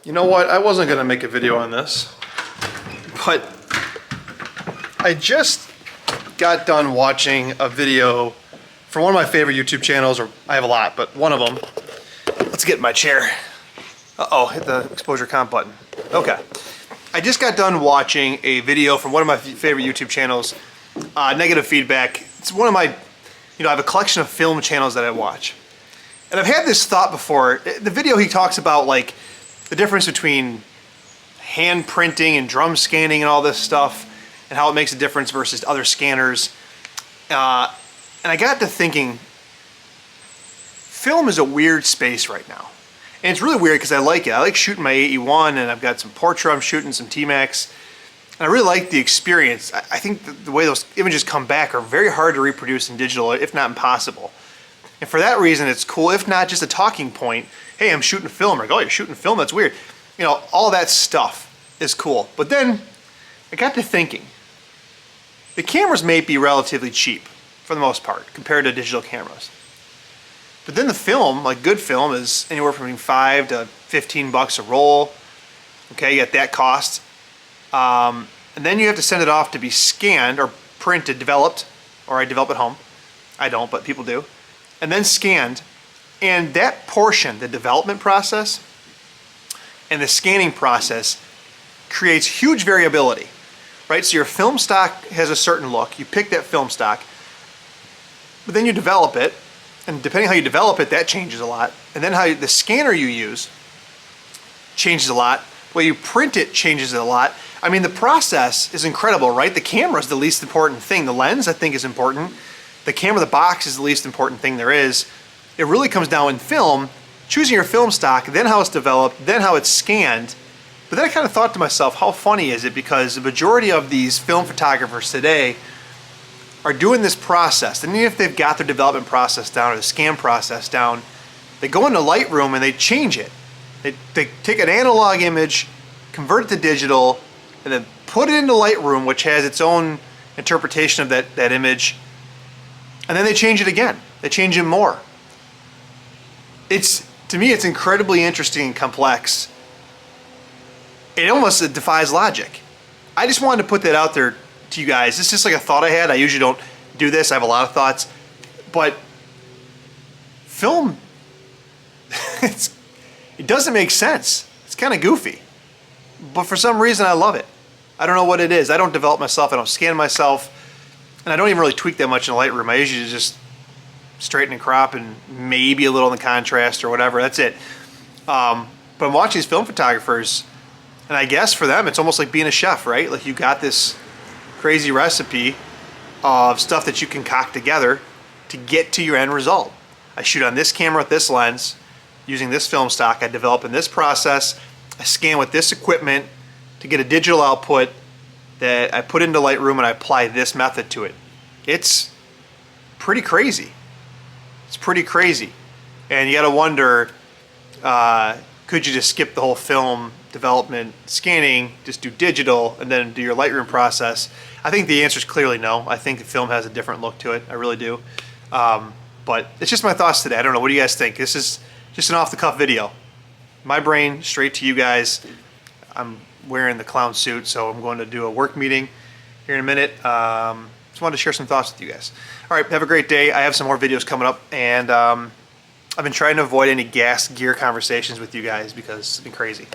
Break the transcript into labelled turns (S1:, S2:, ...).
S1: You know what? I wasn't going to make a video on this, but I just got done watching a video from one of my favorite YouTube channels, or I have a lot, but one of them. Let's get in my chair. Uh-oh, hit the exposure comp button. Okay. I just got done watching a video from one of my favorite YouTube channels, Negative Feedback. It's one of my, I have a collection of film channels that I watch. And I've had this thought before. The video he talks about, like, the difference between hand printing and drum scanning and all this stuff, and how it makes a difference versus other scanners. And I got to thinking, film is a weird space right now. And it's really weird because I like it. I like shooting my AE1, and I've got some Portra I'm shooting, some T-Max. And I really like the experience. I think the way those images come back are very hard to reproduce in digital, if not impossible. And for that reason, it's cool, if not just a talking point. Hey, I'm shooting film. Like, oh, you're shooting film? That's weird. All that stuff is cool. But then I got to thinking, the cameras may be relatively cheap for the most part compared to digital cameras. But then the film, like good film, is anywhere from $5 to $15 a roll. Okay, you got that cost. And then you have to send it off to be scanned or printed, developed, or I develop at home. I don't, but people do. And then scanned. And that portion, the development process and the scanning process, creates huge variability, right? So your film stock has a certain look. You pick that film stock, but then you develop it. And depending how you develop it, that changes a lot. And then how the scanner you use changes a lot. The way you print it changes a lot. I mean, the process is incredible, right? The camera is the least important thing. The lens, I think, is important. The camera, the box, is the least important thing there is. It really comes down in film, choosing your film stock, then how it's developed, then how it's scanned. But then I kind of thought to myself, how funny is it? Because the majority of these film photographers today are doing this process. And even if they've got their development process down or the scan process down, they go into Lightroom and they change it. They take an analog image, convert it to digital, and then put it into Lightroom, which has its own interpretation of that image. And then they change it again. They change it more. To me, it's incredibly interesting and complex. It almost defies logic. I just wanted to put that out there to you guys. It's just like a thought I had. I usually don't do this. I have a lot of thoughts. But film, it doesn't make sense. It's kind of goofy. But for some reason, I love it. I don't know what it is. I don't develop myself. I don't scan myself. And I don't even really tweak that much in Lightroom. I usually just straighten and crop and maybe a little in the contrast or whatever. That's it. But I'm watching these film photographers, and I guess for them, it's almost like being a chef, right? Like you got this crazy recipe of stuff that you concoct together to get to your end result. I shoot on this camera with this lens, using this film stock. I develop in this process. I scan with this equipment to get a digital output that I put into Lightroom, and I apply this method to it. It's pretty crazy. It's pretty crazy. And you gotta wonder, could you just skip the whole film development, scanning, just do digital, and then do your Lightroom process? I think the answer is clearly no. I think the film has a different look to it. I really do. But it's just my thoughts today. I don't know. What do you guys think? This is just an off-the-cuff video. My brain, straight to you guys. I'm wearing the clown suit, so I'm going to do a work meeting here in a minute. Just wanted to share some thoughts with you guys. All right, have a great day. I have some more videos coming up, and I've been trying to avoid any gas gear conversations with you guys because it's been crazy.